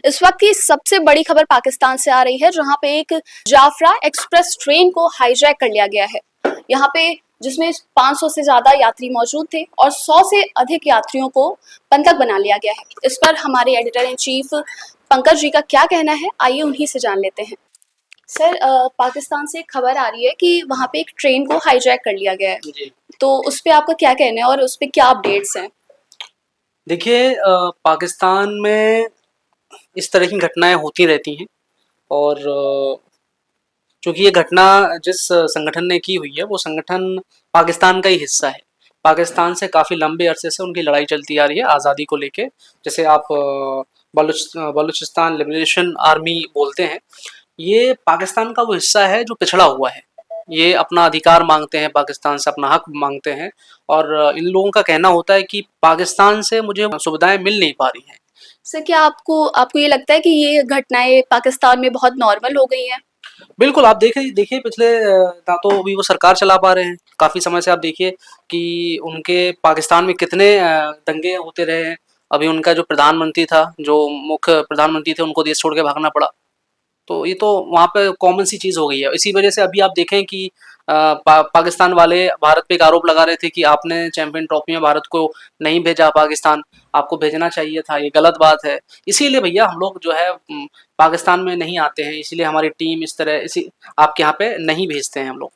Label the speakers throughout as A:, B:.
A: इस वक्त की सबसे बड़ी खबर पाकिस्तान से आ रही है, जहां पे एक जाफरा एक्सप्रेस ट्रेन को हाईजैक कर लिया गया है। यहाँ पे जिसमें 500 से ज्यादा यात्री मौजूद थे और 100 से अधिक यात्रियों को बंधक बना लिया गया है। इस पर हमारे editor in chief Pankaj ji का क्या कहना है, आइए उन्हीं से जान लेते हैं। सर, पाकिस्तान से एक खबर आ रही है कि वहाँ पे एक ट्रेन को हाईजैक कर लिया गया है,
B: जी।
A: तो उस पे आपका क्या कहना है और उस पे क्या अपडेट्स हैं?
B: देखिए, पाकिस्तान में इस तरह की घटनाएं होती रहती हैं और चूँकि ये घटना जिस संगठन ने की हुई है वो संगठन पाकिस्तान का ही हिस्सा है। पाकिस्तान से काफ़ी लंबे अरसे से उनकी लड़ाई चलती आ रही है आज़ादी को लेके। जैसे आप बलूचिस्तान लिबरेशन आर्मी बोलते हैं। ये पाकिस्तान का वो हिस्सा है जो पिछड़ा हुआ है। ये अपना अधिकार मांगते हैं, पाकिस्तान से अपना हक मांगते हैं और इन लोगों का कहना होता है कि पाकिस्तान से मुझे सुविधाएं मिल नहीं पा रही हैं।
A: सर, क्या आपको आपको ये लगता है कि ये घटनाएं पाकिस्तान में बहुत नॉर्मल हो गई हैं?
B: बिल्कुल, आप देखिए देखिए पिछले ना तो अभी वो सरकार चला पा रहे हैं, काफ़ी समय से आप देखिए कि उनके पाकिस्तान में कितने दंगे होते रहे हैं। अभी उनका जो प्रधानमंत्री था, जो मुख्य प्रधानमंत्री थे, उनको देश छोड़ के भागना पड़ा। तो ये तो वहाँ पे कॉमन सी चीज़ हो गई है। इसी वजह से अभी आप देखें कि पाकिस्तान वाले भारत पे एक आरोप लगा रहे थे कि आपने चैंपियन ट्रॉफी में भारत को नहीं भेजा पाकिस्तान, आपको भेजना चाहिए था, ये गलत बात है। इसीलिए भैया हम लोग जो है पाकिस्तान में नहीं आते हैं, इसीलिए हमारी टीम इस तरह इसी आपके यहाँ पे नहीं भेजते हैं हम लोग।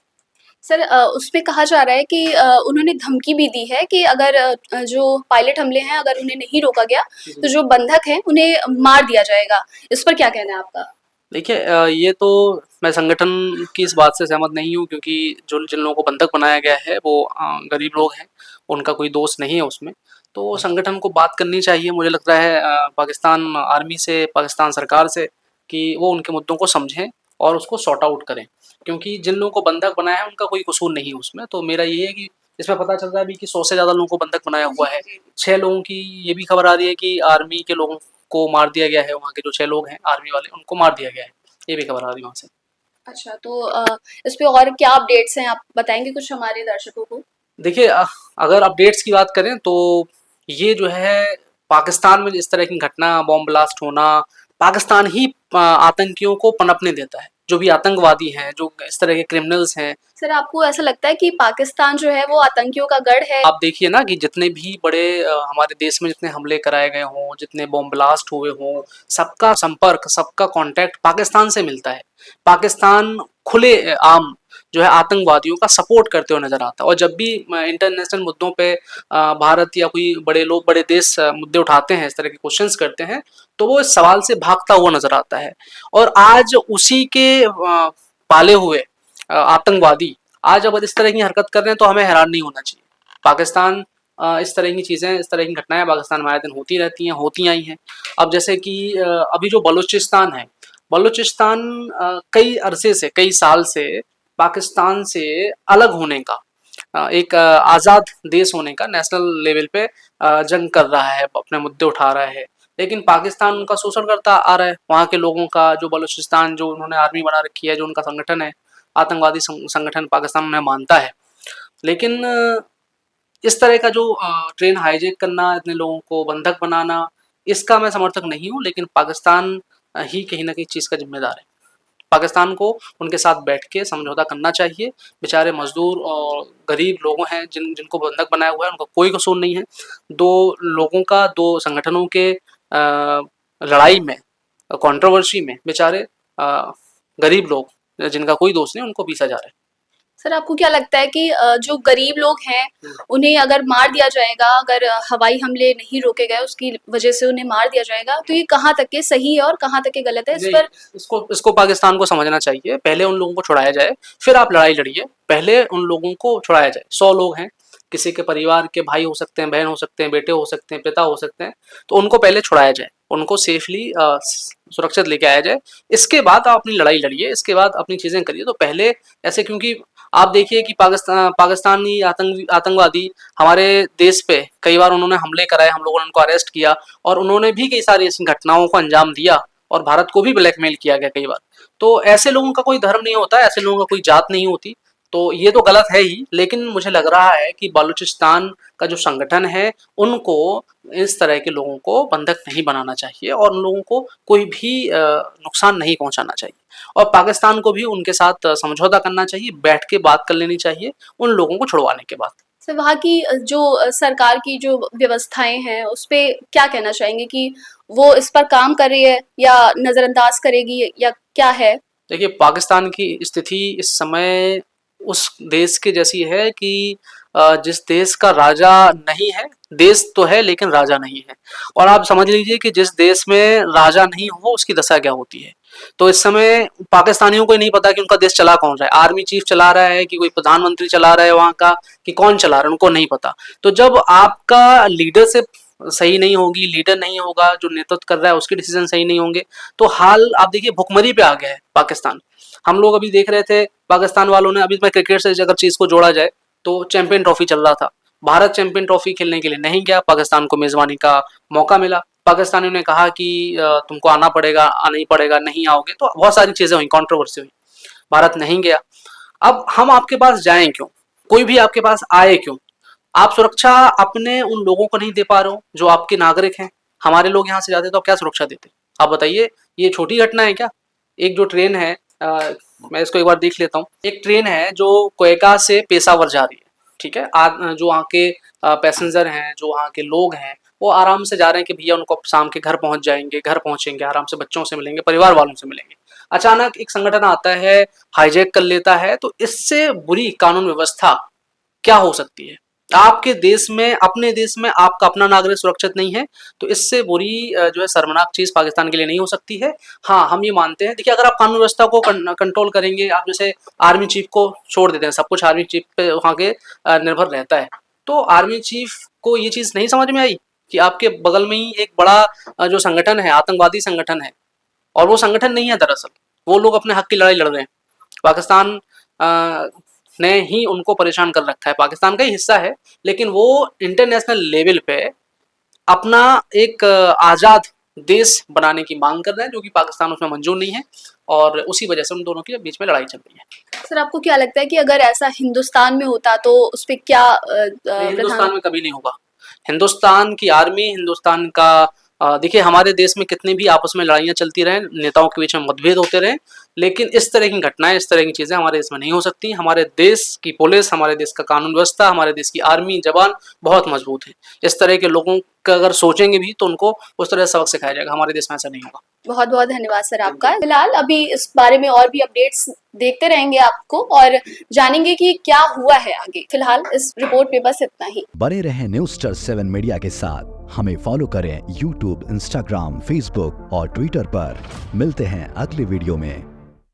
A: सर, उसमें कहा जा रहा है कि उन्होंने धमकी भी दी है कि अगर जो पायलट हमले हैं अगर उन्हें नहीं रोका गया तो जो बंधक हैं उन्हें मार दिया जाएगा। इस पर क्या कहना है आपका?
B: देखिए, ये तो मैं संगठन की इस बात से सहमत नहीं हूँ क्योंकि जो जिन लोगों को बंधक बनाया गया है वो गरीब लोग हैं, उनका कोई दोष नहीं है उसमें। तो संगठन को बात करनी चाहिए, मुझे लगता है पाकिस्तान आर्मी से, पाकिस्तान सरकार से, कि वो उनके मुद्दों को समझें और उसको सॉर्ट आउट करें। क्योंकि जिन लोगों को बंधक बनाया है उनका कोई कसूर नहीं है उसमें। तो मेरा ये है कि इसमें पता चल रहा है अभी कि 100 से ज़्यादा लोगों को बंधक बनाया हुआ है। 6 लोगों की ये भी खबर आ रही है कि आर्मी के लोगों को मार दिया गया है, वहाँ के जो 6 लोग हैं आर्मी वाले उनको मार दिया गया है। ये भी खबर आ रही है वहाँ से।
A: अच्छा, तो इस पे और क्या अपडेट्स हैं, आप बताएंगे कुछ हमारे दर्शकों को?
B: देखिए, अगर अपडेट्स की बात करें तो ये जो है पाकिस्तान में इस तरह की घटना, बॉम्ब ब्लास्ट होना, पाकिस्तान ही आतंकियों को पनपने देता है। जो भी आतंकवादी हैं, जो इस तरह के क्रिमिनल्स हैं।
A: सर, आपको ऐसा लगता है कि पाकिस्तान जो है वो आतंकियों का गढ़ है?
B: आप देखिए ना कि जितने भी बड़े हमारे देश में जितने हमले कराए गए हों, जितने बॉम्ब ब्लास्ट हुए हों, सबका संपर्क, सबका कांटेक्ट पाकिस्तान से मिलता है। पाकिस्तान खुले आम जो है आतंकवादियों का सपोर्ट करते हुए नजर आता है और जब भी इंटरनेशनल मुद्दों पे भारत या कोई बड़े लोग, बड़े देश मुद्दे उठाते हैं, इस तरह के क्वेश्चंस करते हैं, तो वो इस सवाल से भागता हुआ नजर आता है। और आज उसी के पाले हुए आतंकवादी आज अगर इस तरह की हरकत कर रहे हैं तो हमें हैरान नहीं होना चाहिए। पाकिस्तान इस तरह की चीज़ें, इस तरह की घटनाएं पाकिस्तान में आए दिन होती रहती हैं, होती आई हैं। अब जैसे कि अभी जो बलूचिस्तान है, बलूचिस्तान कई अरसे से, कई साल से पाकिस्तान से अलग होने का, एक आज़ाद देश होने का नेशनल लेवल पे जंग कर रहा है, अपने मुद्दे उठा रहा है। लेकिन पाकिस्तान उनका शोषण करता आ रहा है, वहाँ के लोगों का। जो बलूचिस्तान, जो उन्होंने आर्मी बना रखी है, जो उनका संगठन है, आतंकवादी संगठन पाकिस्तान उन्हें मानता है। लेकिन इस तरह का जो ट्रेन हाईजैक करना, इतने लोगों को बंधक बनाना, इसका मैं समर्थक नहीं हूँ। लेकिन पाकिस्तान ही कहीं ना कहीं चीज़ का जिम्मेदार है। पाकिस्तान को उनके साथ बैठ के समझौता करना चाहिए। बेचारे मजदूर और गरीब लोग हैं जिनको बंधक बनाया हुआ है, उनका कोई कसूर नहीं है। दो लोगों का, दो संगठनों के लड़ाई में, कंट्रोवर्सी में बेचारे गरीब लोग जिनका कोई दोष नहीं, उनको पीसा जा रहा है।
A: सर, आपको क्या लगता है कि जो गरीब लोग हैं उन्हें अगर मार दिया जाएगा, अगर हवाई हमले नहीं रोके गए उसकी वजह से उन्हें मार दिया जाएगा, तो ये कहाँ तक के सही है और कहाँ तक के गलत है? इस पर
B: इसको पाकिस्तान को समझना चाहिए। पहले उन लोगों को छुड़ाया जाए, फिर आप लड़ाई लड़िए। पहले उन लोगों को छुड़ाया जाए। 100 लोग हैं, किसी के परिवार के भाई हो सकते हैं, बहन हो सकते हैं, बेटे हो सकते हैं, पिता हो सकते हैं, तो उनको पहले छुड़ाया जाए, उनको सेफली सुरक्षित लेके आया जाए। इसके बाद आप अपनी लड़ाई लड़िए, इसके बाद अपनी चीजें करिए। तो पहले ऐसे, क्योंकि आप देखिए कि पाकिस्तानी आतंकवादी हमारे देश पे कई बार उन्होंने हमले कराए, हम लोगों ने उनको अरेस्ट किया और उन्होंने भी कई सारी ऐसी घटनाओं को अंजाम दिया और भारत को भी ब्लैकमेल किया गया कई बार। तो ऐसे लोगों का कोई धर्म नहीं होता, ऐसे लोगों का कोई जात नहीं होती। तो ये तो गलत है ही, लेकिन मुझे लग रहा है कि बलूचिस्तान का जो संगठन है उनको इस तरह के लोगों को बंधक नहीं बनाना चाहिए और उन लोगों को कोई भी नुकसान नहीं पहुंचाना चाहिए और पाकिस्तान को भी उनके साथ समझौता करना चाहिए, बैठ के बात कर लेनी चाहिए उन लोगों को छुड़वाने के बाद।
A: सर वहाँ की जो सरकार की जो व्यवस्थाएं हैं उस पे क्या कहना चाहेंगे कि वो इस पर काम कर रही है या नजरअंदाज करेगी या क्या है?
B: देखिए, पाकिस्तान की स्थिति इस समय उस देश के जैसी है कि जिस देश का राजा नहीं है, देश तो है लेकिन राजा नहीं है। और आप समझ लीजिए कि जिस देश में राजा नहीं हो उसकी दशा क्या होती है। तो इस समय पाकिस्तानियों को ही नहीं पता कि उनका देश चला कौन रहा है, आर्मी चीफ चला रहा है कि कोई प्रधानमंत्री चला रहा है वहाँ का, कि कौन चला रहा है उनको नहीं पता। तो जब आपका लीडरशिप सही नहीं होगी, लीडर नहीं होगा, जो नेतृत्व कर रहा है उसके डिसीजन सही नहीं होंगे, तो हाल आप देखिए भुखमरी पे आ गया है पाकिस्तान। हम लोग अभी देख रहे थे पाकिस्तान वालों ने, अभी मैं क्रिकेट से अगर चीज को जोड़ा जाए तो चैंपियन ट्रॉफी चल रहा था, भारत चैंपियन ट्रॉफी खेलने के लिए नहीं गया, पाकिस्तान को मेजबानी का मौका मिला, पाकिस्तानियों ने कहा कि तुमको आना पड़ेगा, आना ही पड़ेगा, नहीं आओगे, तो बहुत सारी चीजें हुई, कंट्रोवर्सी हुई, भारत नहीं गया। अब हम आपके पास जाएं क्यों, कोई भी आपके पास आए क्यों? आप सुरक्षा अपने उन लोगों को नहीं दे पा रहे हो जो आपके नागरिक हैं। हमारे लोग यहाँ से जाते तो आप क्या सुरक्षा देते? आप बताइए, ये छोटी घटना है क्या? एक जो ट्रेन है, मैं इसको एक बार देख लेता हूँ। एक ट्रेन है जो क्वेटा से पेशावर जा रही है, ठीक है। जो वहाँ के पैसेंजर हैं, जो वहाँ के लोग हैं, वो आराम से जा रहे हैं कि भैया उनको शाम के घर पहुंच जाएंगे, घर पहुंचेंगे, आराम से बच्चों से मिलेंगे, परिवार वालों से मिलेंगे। अचानक एक संगठन आता है, हाईजैक कर लेता है, तो इससे बुरी कानून व्यवस्था क्या हो सकती है? आपके देश में, अपने देश में आपका अपना नागरिक सुरक्षित नहीं है, तो इससे बुरी जो है शर्मनाक चीज पाकिस्तान के लिए नहीं हो सकती है। हाँ, हम ये मानते हैं, देखिए अगर आप कानून व्यवस्था को कंट्रोल करेंगे, आप जैसे आर्मी चीफ को छोड़ देते हैं, सब कुछ आर्मी चीफ पे वहाँ के निर्भर रहता है, तो आर्मी चीफ को ये चीज नहीं समझ में आई कि आपके बगल में ही एक बड़ा जो संगठन है, आतंकवादी संगठन है, और वो संगठन नहीं है, दरअसल वो लोग अपने हक की लड़ाई लड़ रहे हैं। पाकिस्तान ने ही उनको परेशान कर रखा है, पाकिस्तान का ही हिस्सा है, लेकिन वो इंटरनेशनल लेवल पे अपना एक आज़ाद देश बनाने की मांग कर रहे हैं, जो कि पाकिस्तान उसमें मंजूर नहीं है, और उसी वजह से उन दोनों के बीच में लड़ाई चल रही है।
A: सर आपको क्या लगता है कि अगर ऐसा हिंदुस्तान में होता तो उस पर क्या
B: हिंदुस्तान में कभी नहीं होगा। हिंदुस्तान की आर्मी, हिंदुस्तान का देखिए हमारे देश में कितनी भी आपस में लड़ाइयाँ चलती रहें, नेताओं के बीच में मतभेद होते रहें, लेकिन इस तरह की घटनाएं, इस तरह की चीज़ें हमारे देश में नहीं हो सकती। हमारे देश की पुलिस, हमारे देश का कानून व्यवस्था, हमारे देश की आर्मी जवान बहुत मजबूत है। इस तरह के लोगों का अगर सोचेंगे भी तो उनको उस तरह सबक सिखाया जाएगा। हमारे देश में ऐसा नहीं होगा।
A: बहुत बहुत धन्यवाद सर आपका। फिलहाल अभी इस बारे में और भी अपडेट्स देखते रहेंगे आपको और जानेंगे कि क्या हुआ है आगे। फिलहाल इस रिपोर्ट में बस इतना ही।
C: बने रहें News7 मीडिया के साथ। हमें फॉलो करें YouTube, Instagram, Facebook और Twitter पर। मिलते हैं अगले वीडियो में।